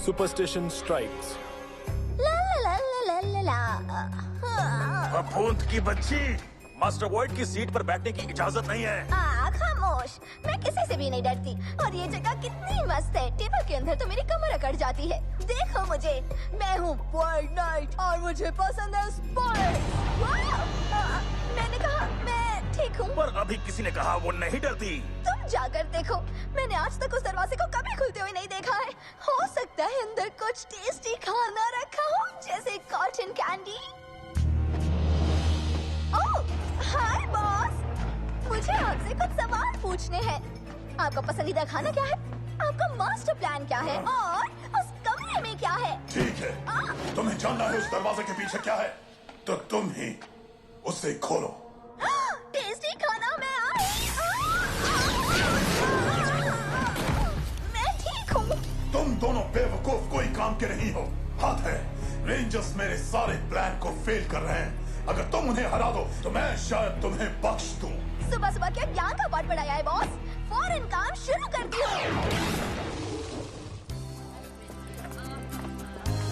Superstition strikes. ला ला ला ला ला ला। फफूंद की बच्ची, मास्टर वॉइड की सीट पर बैठने की इजाजत नहीं है। खामोश, मैं किसी से भी नहीं डरती और ये जगह कितनी मस्त है। टेबल के अंदर तो मेरी कमर अकड़ जाती है। देखो मुझे, मैं हूँ वाइड नाइट और मुझे पसंद है स्पोर्ट्स। मैंने कहा मैं ठीक हूँ। पर अभी किसी ने कहा वो नहीं डरती। तुम जाकर देखो, मैंने आज तक उस दरवाजे को कभी खुलते हुए नहीं देखा है। हो सकता है अंदर कुछ टेस्टी खाना रखा हो, जैसे कॉटन कैंडी। ओह, हाय बॉस, मुझे आपसे कुछ सवाल पूछने हैं। आपका पसंदीदा खाना क्या है? आपका मास्टर प्लान क्या है? और उस कमरे में क्या है? ठीक है, तुम्हें जानना है उस दरवाजे के पीछे क्या है, तो तुम ही उसे खोलो। टेस्टी खाना मैं आई। मैं ठीक हूँ। तुम दोनों बेवकूफ कोई काम के नहीं हो। हाथ है, रेंजर्स मेरे सारे प्लान को फेल कर रहे हैं। अगर तुम उन्हें हरा दो तो मैं शायद तुम्हें बख्श दूं। सुबह सुबह क्या ज्ञान का पाठ पढ़ाया है बॉस? फौरन काम शुरू करती हूँ।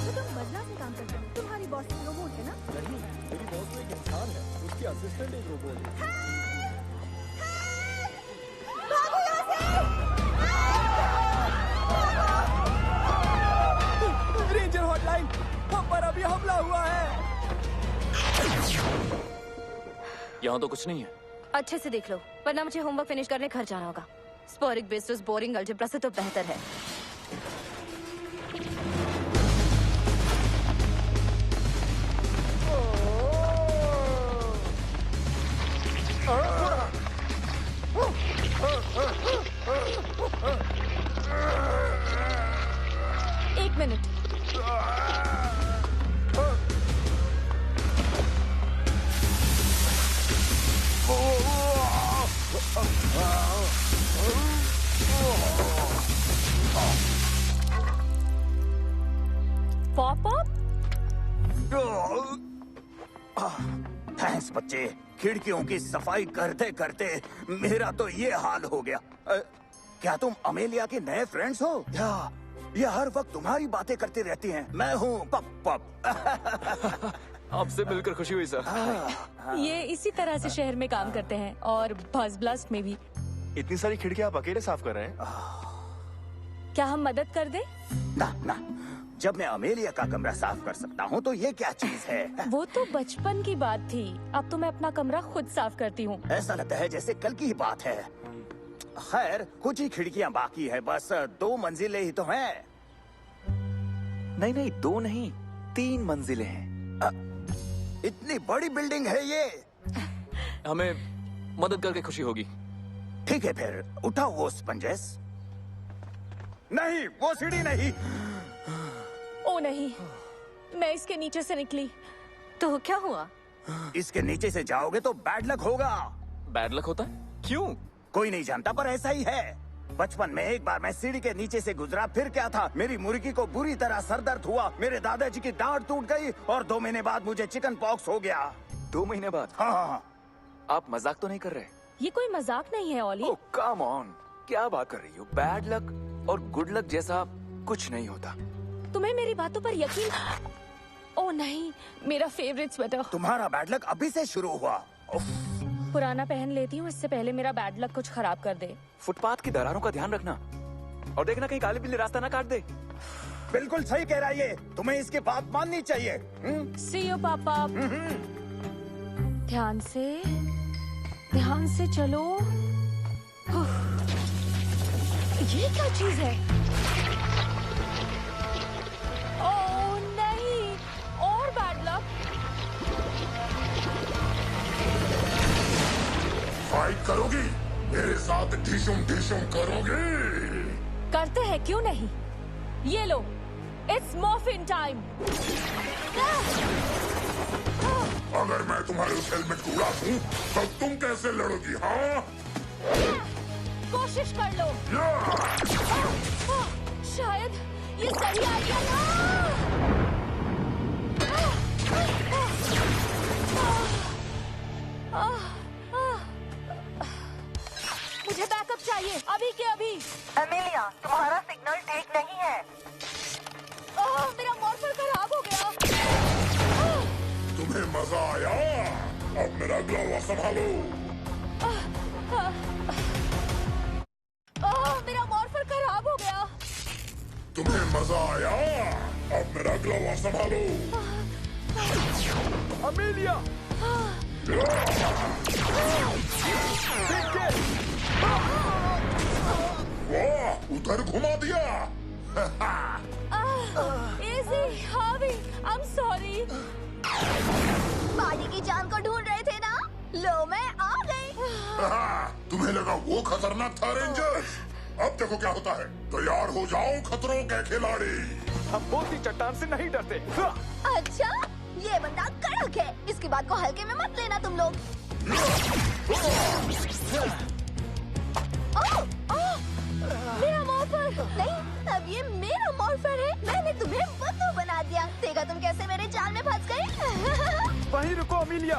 तो तुम बदला से काम करते हो। तुम्हारी बॉस रोबोट है ना? नहीं, मेरी बॉस तो एक इंसान है, उसकी असिस्टेंट एक रोबोट है। भागो यहाँ से! रेंजर हॉटलाइन, हम पर अभी हमला हुआ है। यहाँ तो कुछ नहीं है। अच्छे से देख लो, वरना मुझे होमवर्क फिनिश करने घर जाना होगा। स्पोरिक बेसिस बोरिंग अलजेब्रा से तो बेहतर है। एक मिनट। Pop up? थैंक्स बच्चे, खिड़कियों की सफाई करते करते मेरा तो ये हाल हो गया। क्या तुम अमेलिया के नए फ्रेंड्स हो? या हर वक्त तुम्हारी बातें करती रहती हैं? मैं हूँ पप पप। आपसे मिलकर खुशी हुई सर। ये इसी तरह से शहर में काम करते हैं और बज़ ब्लास्ट में भी। इतनी सारी खिड़कियां आप अकेले साफ कर रहे हैं? क्या हम मदद कर दें? ना, जब मैं अमेलिया का कमरा साफ कर सकता हूँ तो ये क्या चीज है? वो तो बचपन की बात थी। अब तो मैं अपना कमरा खुद साफ करती हूँ। ऐसा लगता है जैसे कल की ही बात है। खैर, कुछ ही खिड़कियाँ बाकी है, बस 2 मंजिलें ही तो हैं। नहीं, 2 नहीं, 3 मंजिलें हैं। इतनी बड़ी बिल्डिंग है ये। हमें मदद करके खुशी होगी। ठीक है फिर, उठाओ वो स्पंजेस। नहीं, वो सीढ़ी नहीं। ओ नहीं, मैं इसके नीचे से निकली। तो क्या हुआ? इसके नीचे से जाओगे तो बैड लक होगा। बैड लक होता है? क्यों? कोई नहीं जानता, पर ऐसा ही है। बचपन में एक बार मैं सीढ़ी के नीचे से गुजरा, फिर क्या था, मेरी मुर्गी को बुरी तरह सरदर्द हुआ, मेरे दादाजी की दाढ़ टूट गई और 2 महीने बाद मुझे चिकन पॉक्स हो गया। 2 महीने बाद? हाँ। आप मजाक तो नहीं कर रहे? ये कोई मजाक नहीं है ओली। ओह कम ऑन, क्या बात कर रही हो? बैड लक और गुड लक जैसा कुछ नहीं होता। तुम्हें मेरी बातों पर यकीन? ओ नहीं, मेरा फेवरेट स्वेटर। तुम्हारा बैड लक अभी से शुरू हुआ। पुराना पहन लेती हूँ, इससे पहले मेरा बैड लक कुछ खराब कर दे। फुटपाथ की दरारों का ध्यान रखना और देखना कहीं काले बिल्ली रास्ता ना काट दे। बिल्कुल सही कह रहा है ये, तुम्हें इसकी बात माननी चाहिए। सी यू पापा। ध्यान से चलो। ये क्या चीज है? ओह नहीं, और बैड लक। फाइट करोगी मेरे साथ? ढिशुम करोगी? करते हैं, क्यों नहीं? ये लो, इट्स मॉर्फिन टाइम। अगर मैं तुम्हारे उस हेलमेट को उड़ा दूं, तो तुम कैसे लड़ोगी? हाँ, कोशिश कर लो। शायद ये सही आइडिया था। मुझे बैकअप चाहिए, अभी के अभी। अमेलिया, तुम्हारा सिग्नल ठीक नहीं है। मजा आया? अब मेरा अगला हुआ संभालो। मेरा मॉर्फर खराब हो गया। तुम्हें मजा आया? अब मेरा अगला हुआ संभालो। अमेलिया वाह, उधर घुमा दिया। इजी, हावी, आई एम सॉरी। बाडी की जान को ढूंढ रहे थे ना? लो मैं आ गई। तुम्हें लगा वो खतरनाक था रेंजर्स? अब देखो क्या होता है। तैयार हो जाओ खतरों के खिलाड़ी। हम मोटी चट्टान से नहीं डरते। अच्छा, ये बंदा कड़क है। इसकी बात को हल्के में मत लेना तुम लोग। मेरा मॉर्फर नहीं, अब ये मेरा मॉर्फर है। मैंने तुम्हें बुद्धू बना दिया। देखा तुम कैसे मेरे जाल में फंस गए। वहीं रुको अमेलिया।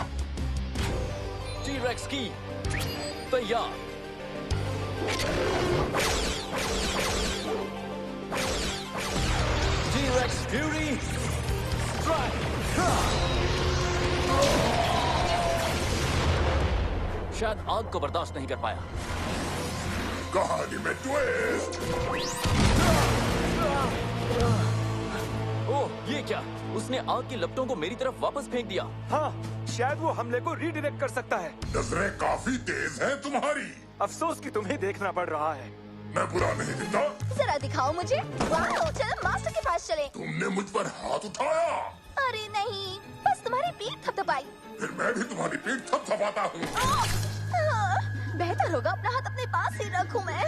टी-रेक्स की तैयार। T-rex fury strike. शायद आग को बर्दाश्त नहीं कर पाया। कहानी में ट्विस्ट। ओह, ये क्या? उसने आग की लपटों को मेरी तरफ वापस फेंक दिया। हाँ, शायद वो हमले को रीडायरेक्ट कर सकता है। नजरें काफी तेज हैं तुम्हारी। अफसोस कि तुम्हें देखना पड़ रहा है। मैं बुरा नहीं दिखता। जरा दिखाओ मुझे। वाह, चलो मास्टर के पास चले। तुमने मुझ पर हाथ उठाया। अरे नहीं, बस तुम्हारी पीठ थपथपाई। फिर मैं भी तुम्हारी पीठ थपथपाता हूँ। बेहतर होगा अपना हाथ अपने पास ही रखूं मैं।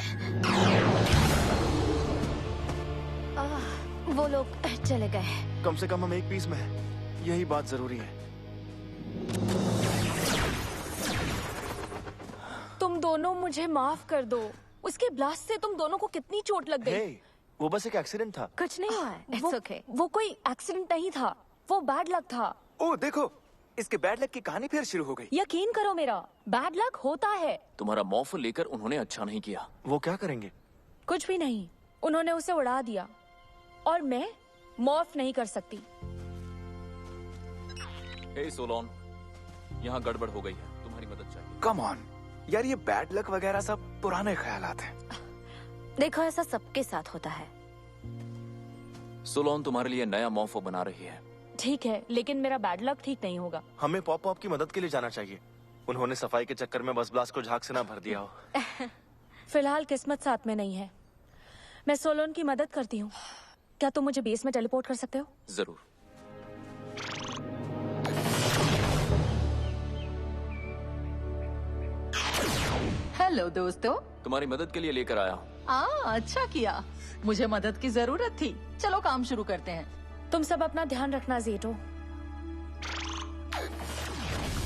वो लोग चले गए। कम से कम हम एक पीस में हैं। यही बात जरूरी है। तुम दोनों मुझे माफ कर दो। उसके ब्लास्ट से तुम दोनों को कितनी चोट लग गई। हे, वो बस एक एक्सीडेंट था। कुछ नहीं हुआ है। It's okay. वो कोई एक्सीडेंट नहीं था, वो बैड लक था। ओह देखो, इसके बैड लक की कहानी फिर शुरू हो गई। यकीन करो मेरा, बैड लक होता है। तुम्हारा मॉर्फर लेकर उन्होंने अच्छा नहीं किया। वो क्या करेंगे? कुछ भी नहीं, उन्होंने उसे उड़ा दिया और मैं मॉर्फ नहीं कर सकती। हे सोलोन, यहाँ गड़बड़ हो गई है, तुम्हारी मदद चाहिए। कम ऑन यार, ये बैड लक वगैरह सब पुराने ख्यालात हैं। देखो, ऐसा सबके साथ होता है। सोलोन तुम्हारे लिए नया मॉर्फर बना रही है। ठीक है, लेकिन मेरा बैड लक ठीक नहीं होगा। हमें पॉप पॉप की मदद के लिए जाना चाहिए। उन्होंने सफाई के चक्कर में बस ब्लास्ट को झाग से ना भर दिया हो। फिलहाल किस्मत साथ में नहीं है। मैं सोलोन की मदद करती हूँ। क्या तुम मुझे बेस में टेलीपोर्ट कर सकते हो? जरूर। हेलो दोस्तों। तुम्हारी मदद के लिए लेकर आया हूँ। अच्छा किया, मुझे मदद की जरूरत थी। चलो काम शुरू करते हैं। तुम सब अपना ध्यान रखना ज़ेटो।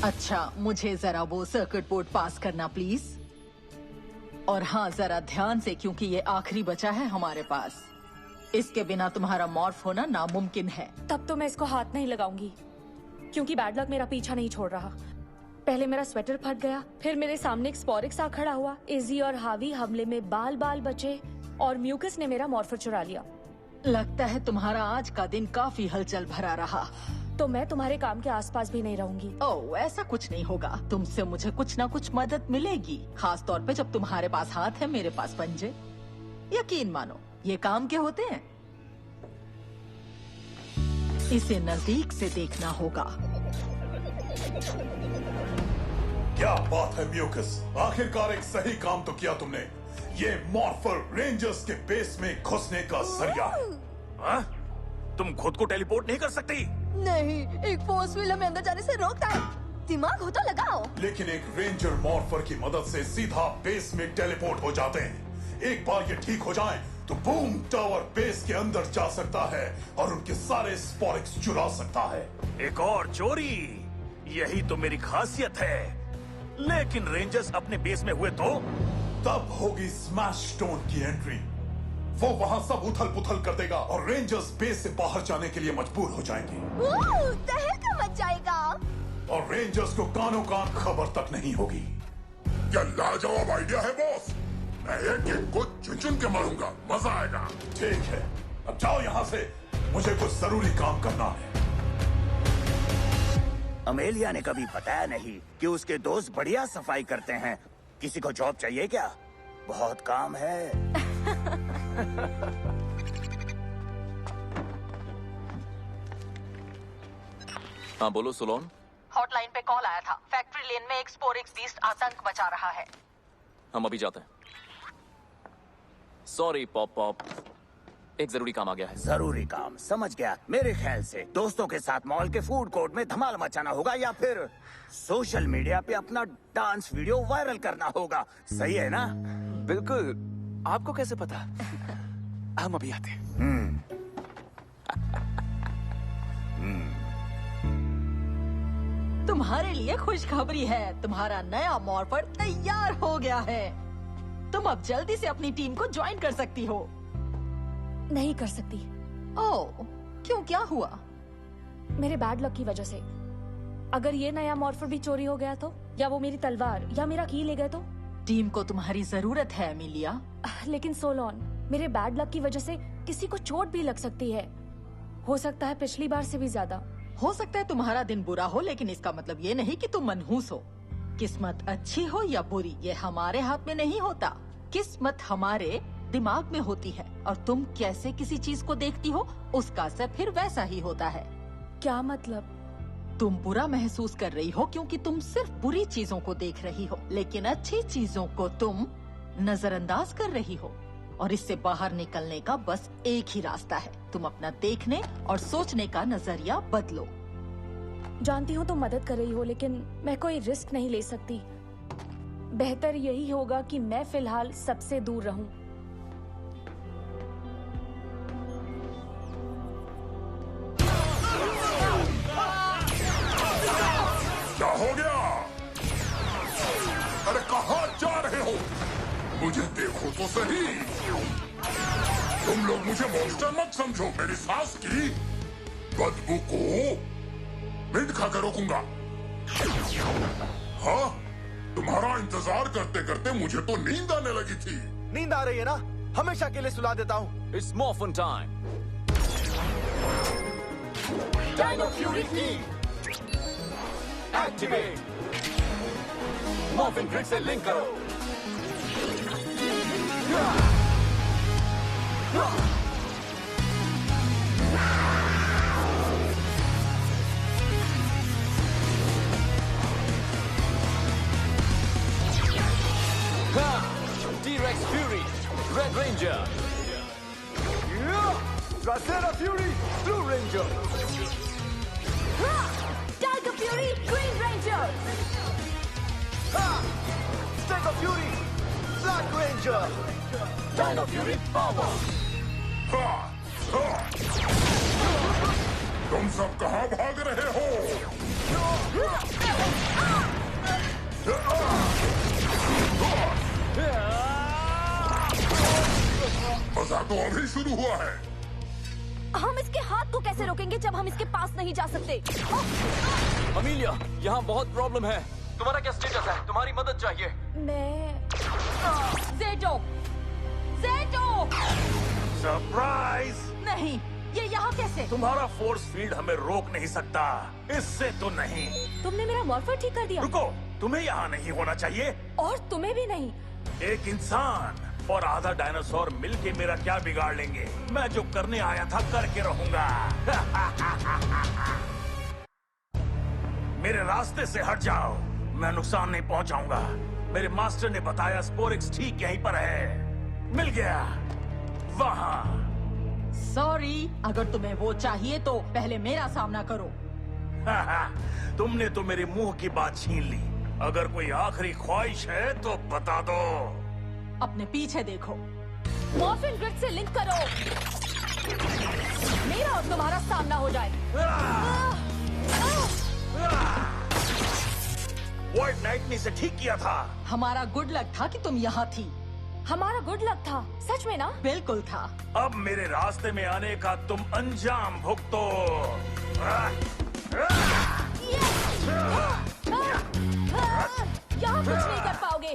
अच्छा, मुझे जरा वो सर्किट बोर्ड पास करना प्लीज। और हाँ, जरा ध्यान से, क्योंकि ये आखिरी बचा है हमारे पास। इसके बिना तुम्हारा मॉर्फ होना नामुमकिन है। तब तो मैं इसको हाथ नहीं लगाऊंगी, क्योंकि बैड लक मेरा पीछा नहीं छोड़ रहा। पहले मेरा स्वेटर फट गया, फिर मेरे सामने एक स्पोरिक्स आ खड़ा हुआ। इजी और हावी हमले में बाल बाल बचे और म्यूकस ने मेरा मॉर्फर चुरा लिया। लगता है तुम्हारा आज का दिन काफी हलचल भरा रहा। तो मैं तुम्हारे काम के आसपास भी नहीं रहूंगी। ओह, ऐसा कुछ नहीं होगा। तुमसे मुझे कुछ ना कुछ मदद मिलेगी, खास तौर पे जब तुम्हारे पास हाथ है, मेरे पास पंजे। यकीन मानो, ये काम के होते हैं। इसे नजदीक से देखना होगा। क्या बात है म्यूकस, आखिरकार एक सही काम तो किया तुमने। ये मॉर्फर रेंजर्स के बेस में घुसने का जरिया है। हाँ? तुम खुद को टेलीपोर्ट नहीं कर सकती? नहीं, एक फोर्स फील्ड हमें अंदर जाने से रोकता है। दिमाग हो तो लगाओ। लेकिन एक रेंजर मॉर्फर की मदद से सीधा बेस में टेलीपोर्ट हो जाते हैं। एक बार ये ठीक हो जाएं, तो बूम टावर बेस के अंदर जा सकता है और उनके सारे स्पोरिक्स चुरा सकता है। एक और चोरी, यही तो मेरी खासियत है। लेकिन रेंजर्स अपने बेस में हुए तो तब होगी स्मैश स्टोन की एंट्री। वो वहाँ सब उथल पुथल कर देगा और रेंजर्स बेस से बाहर जाने के लिए मजबूर हो जाएंगे। तहलका मच जाएगा और रेंजर्स को कानों कान खबर तक नहीं होगी। क्या लाजवाब आइडिया है बॉस। मैं एक को चुन चुन के मारूंगा, मजा आएगा। ठीक है, अब जाओ यहाँ से, मुझे कुछ जरूरी काम करना है। अमेलिया ने कभी बताया नहीं कि उसके दोस्त बढ़िया सफाई करते हैं। किसी को जॉब चाहिए क्या? बहुत काम है। हाँ बोलो सोलोन। हॉटलाइन पे कॉल आया था। फैक्ट्री लेन में एक स्पोरिक्स बीस्ट आतंक मचा रहा है। हम अभी जाते हैं। सॉरी पॉप पॉप, एक जरूरी काम आ गया है। जरूरी काम? समझ गया। मेरे ख्याल से दोस्तों के साथ मॉल के फूड कोर्ट में धमाल मचाना होगा या फिर सोशल मीडिया पे अपना डांस वीडियो वायरल करना होगा। सही है ना? बिल्कुल। आपको कैसे पता? हम अभी आते हैं। तुम्हारे लिए खुशखबरी है, तुम्हारा नया मॉर्फर तैयार हो गया है। तुम अब जल्दी से अपनी टीम को ज्वाइन कर सकती हो। नहीं कर सकती। ओह, क्यों, क्या हुआ? मेरे बैड लक की वजह से। अगर ये नया मॉर्फर भी चोरी हो गया तो, या वो मेरी तलवार या मेरा की ले गए तो? टीम को तुम्हारी जरूरत है एमिलिया। लेकिन सोलोन, मेरे बैड लक की वजह से किसी को चोट भी लग सकती है। हो सकता है पिछली बार से भी ज्यादा। हो सकता है तुम्हारा दिन बुरा हो, लेकिन इसका मतलब ये नहीं कि तुम मनहूस हो। किस्मत अच्छी हो या बुरी, ये हमारे हाथ में नहीं होता। किस्मत हमारे दिमाग में होती है, और तुम कैसे किसी चीज को देखती हो उसका असर फिर वैसा ही होता है। क्या मतलब? तुम बुरा महसूस कर रही हो क्योंकि तुम सिर्फ बुरी चीजों को देख रही हो, लेकिन अच्छी चीजों को तुम नजरअंदाज कर रही हो। और इससे बाहर निकलने का बस एक ही रास्ता है, तुम अपना देखने और सोचने का नजरिया बदलो। जानती हूँ तुम मदद कर रही हो, लेकिन मैं कोई रिस्क नहीं ले सकती। बेहतर यही होगा कि मैं फिलहाल सबसे दूर रहूं। क्या हो गया? अरे कहाँ जा रहे हो? मुझे देखो तो सही। तुम लोग मुझे मॉन्स्टर मत समझो। मेरी सांस की बदबू को मिट खाकर रोकूंगा। हाँ, तुम्हारा इंतजार करते करते मुझे तो नींद आने लगी थी। नींद आ रही है ना? हमेशा के लिए सुला देता हूँ। It's morphin time. Dino fury की एक्टिवेट। मॉर्फिन ग्रिड से लिंक करो। T-Rex Fury, Red Ranger. Dracera Fury, Blue Ranger. Tiger Fury, Green Ranger. Stego Fury, Black Ranger. Dino Fury Power. तुम सब कहाँ भाग रहे हो? मजा तो अभी शुरू हुआ है। हम इसके हाथ को कैसे रोकेंगे जब हम इसके पास नहीं जा सकते? अमीलिया, यहाँ बहुत प्रॉब्लम है। तुम्हारा क्या स्टेटस है? तुम्हारी मदद चाहिए। मैं ज़ेटो! ज़ेटो! सरप्राइज! नहीं, ये यहाँ कैसे? तुम्हारा फोर्स फील्ड हमें रोक नहीं सकता। इससे तो नहीं। तुमने मेरा मॉर्फर ठीक कर दिया। रुको, तुम्हें यहाँ नहीं होना चाहिए। और तुम्हें भी नहीं। एक इंसान और आधा डायनासोर मिलके मेरा क्या बिगाड़ लेंगे? मैं जो करने आया था करके रहूंगा। मेरे रास्ते से हट जाओ, मैं नुकसान नहीं पहुंचाऊंगा। मेरे मास्टर ने बताया स्पोरिक्स ठीक यहीं पर है। मिल गया वहाँ। सॉरी, अगर तुम्हें वो चाहिए तो पहले मेरा सामना करो। तुमने तो मेरे मुंह की बात छीन ली। अगर कोई आखिरी ख्वाहिश है तो बता दो। अपने पीछे देखो। मॉर्फिन ग्रिड से लिंक करो। मेरा और तुम्हारा सामना हो जाए। व्हाइट नाइट ने इसे ठीक किया था। हमारा गुड लक था कि तुम यहाँ थी। हमारा गुड लक था, सच में ना? बिल्कुल था। अब मेरे रास्ते में आने का तुम अंजाम भुगतो। यहाँ कुछ नहीं कर पाओगे।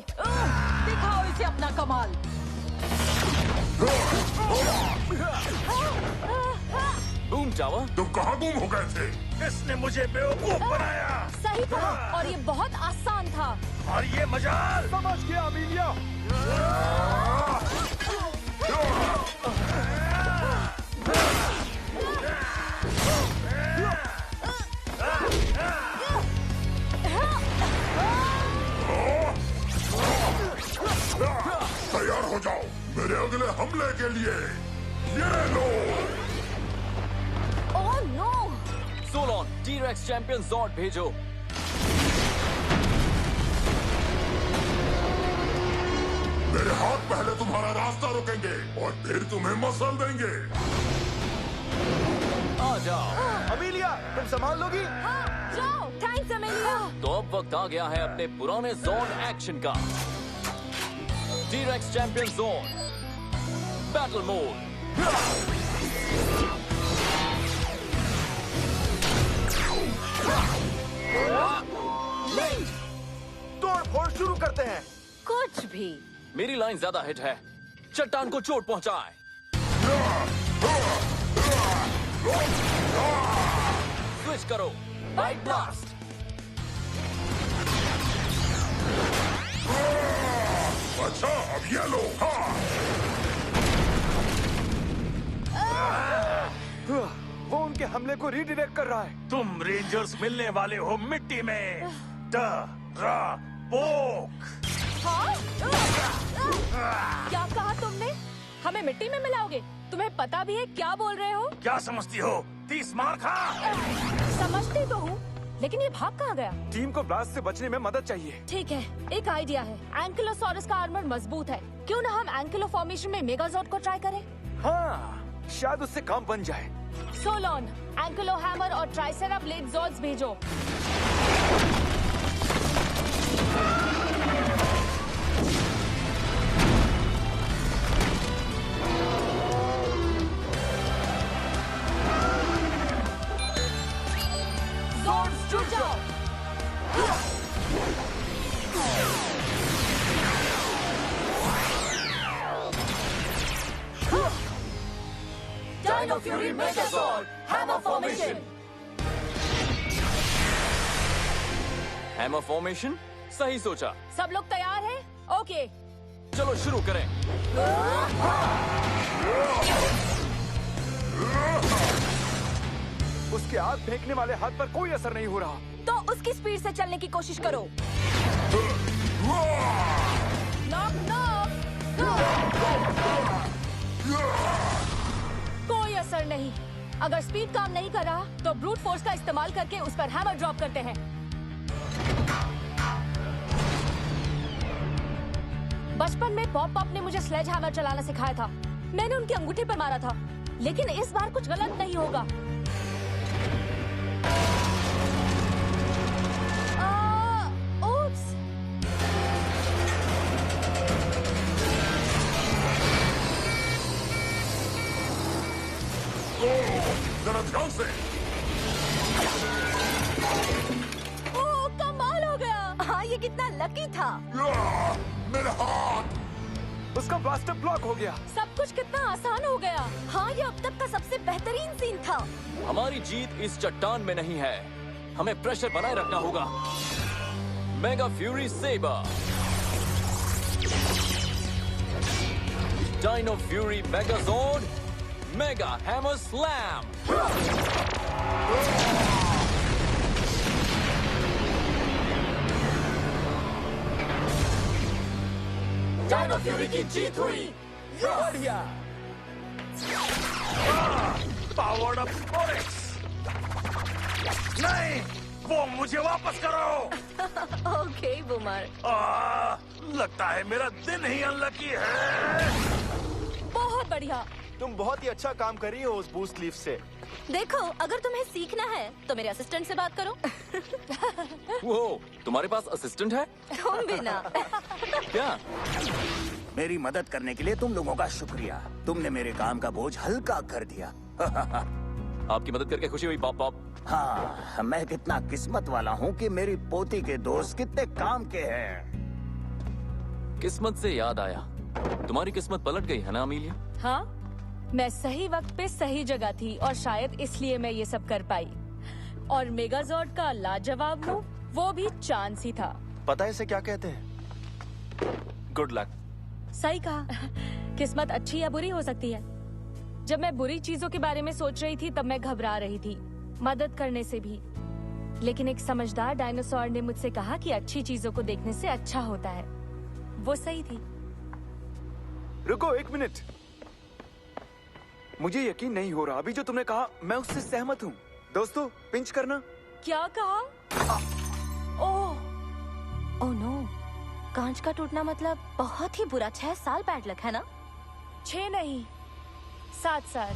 दिखाओ इसे अपना कमाल। Boom tower. तुम कहाँ गुम हो गए थे? इसने मुझे बेवकूफ बनाया सही कहा, और ये बहुत आसान था। और ये मजाल। समझ गया अमीलिया। तैयार हो जाओ मेरे अगले हमले के लिए। ये लो। Oh no! Solon, T rex champion zord भेजो। मेरे हाथ पहले तुम्हारा रास्ता रोकेंगे और फिर तुम्हें मसल देंगे। आ जाओ। अमीलिया, तुम संभाल लोगी? हाँ, जाओ। Thanks Amelia. तो अब वक्त आ गया है अपने पुराने जोन एक्शन का। T-rex champion zone battle mode. तोड़ फोड़ शुरू करते हैं। कुछ भी। मेरी लाइन ज्यादा हिट है। चट्टान को चोट पहुंचाए। स्विच करो। Bite blast. अच्छा अब ये लो। हाँ। वो उनके हमले को रीडायरेक्ट कर रहा है। तुम रेंजर्स मिलने वाले हो मिट्टी में। पोक। हाँ? क्या कहा तुमने? हमें मिट्टी में मिलाओगे? तुम्हें पता भी है क्या बोल रहे हो? क्या समझती हो? 30 मार खा। समझती तो हूँ, लेकिन ये भाग कहाँ गया? टीम को ब्लास्ट से बचने में मदद चाहिए। ठीक है, एक आइडिया है। एंकिलोसॉरस का आर्मर मजबूत है, क्यों ना हम एंकिलो फॉर्मेशन में मेगाजॉर्ड को ट्राई करें? हाँ, शायद उससे काम बन जाए। सोलोन, एंकिलो हैमर और ट्राइसेरा ब्लेड जॉर्ड्स भेजो। जॉर्ड्स जुट जाओ। Dino Fury Megazord, Hammer Formation. Hammer formation? सही सोचा। सब लोग तैयार हैं? ओके। चलो शुरू करें। उसके आग फेंकने वाले हाथ पर कोई असर नहीं हो रहा। तो उसकी स्पीड से चलने की कोशिश करो। Knock knock. कोई असर नहीं। अगर स्पीड काम नहीं कर रहा तो ब्रूट फोर्स का इस्तेमाल करके उस पर हैमर ड्रॉप करते हैं। बचपन में पॉप पॉप ने मुझे स्लेज हैमर चलाना सिखाया था। मैंने उनके अंगूठे पर मारा था, लेकिन इस बार कुछ गलत नहीं होगा। ओप्स। जरा ध्यान से। ओह, कमाल हो गया। हाँ, ये कितना लकी था। मेरा हाथ। उसका ब्लास्टर ब्लॉक हो गया। सब कुछ कितना आसान हो गया। हाँ, ये अब तक का सबसे बेहतरीन सीन था। हमारी जीत इस चट्टान में नहीं है, हमें प्रेशर बनाए रखना होगा। Mega fury saber, dino fury megazord, mega hammer slam. Dino fury की जीत हुई। बढ़िया। Powered up Sporix. नहीं, वो मुझे वापस करो। Okay boomer. लगता है मेरा दिन ही अनलकी है। बहुत बढ़िया। तुम बहुत ही अच्छा काम कर रही हो उस बूस्ट लीफ से। देखो, अगर तुम्हें सीखना है तो मेरे असिस्टेंट से बात करो। वो तुम्हारे पास असिस्टेंट है? तुम भी ना। क्या? मेरी मदद करने के लिए तुम लोगों का शुक्रिया। तुमने मेरे काम का बोझ हल्का कर दिया। आपकी मदद करके खुशी हुई पॉप पॉप। हाँ, मैं कितना किस्मत वाला हूँ कि मेरी पोती के दोस्त कितने काम के हैं। किस्मत से याद आया, तुम्हारी किस्मत पलट गई है ना अमीलिया? हाँ, मैं सही वक्त पे सही जगह थी और शायद इसलिए मैं ये सब कर पाई। और मेगाजॉर्ड का लाजवाब मूव, वो भी चांस ही था। पता है इसे क्या कहते हैं? Good luck. सही कहा। किस्मत अच्छी या बुरी हो सकती है। जब मैं बुरी चीजों के बारे में सोच रही थी तब मैं घबरा रही थी, मदद करने से भी। लेकिन एक समझदार डायनासोर ने मुझसे कहा कि अच्छी चीजों को देखने से अच्छा होता है। वो सही थी। रुको 1 मिनट। मुझे यकीन नहीं हो रहा, अभी जो तुमने कहा मैं उससे सहमत हूँ। दोस्तों, पिंच करना। क्या कहा? ओह नो, कांच का टूटना मतलब बहुत ही बुरा। 6 साल बैड लक है ना? 6 नहीं, 7 साल।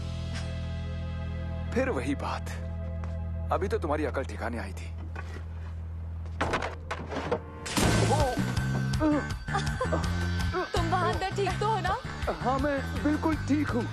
फिर वही बात, अभी तो तुम्हारी अकल ठिकाने आई थी। तुम वहाँ अंदर ठीक तो हो ना? हाँ, मैं बिल्कुल ठीक हूँ।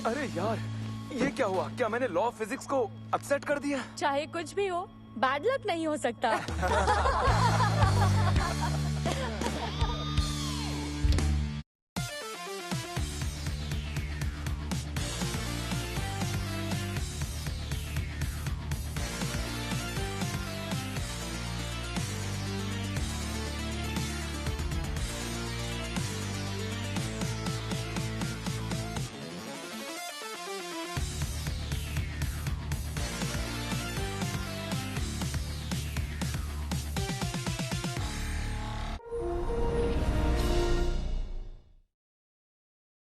अरे यार, ये क्या हुआ? क्या मैंने लॉ ऑफ फिजिक्स को अपसेट कर दिया? चाहे कुछ भी हो, बैड लक नहीं हो सकता।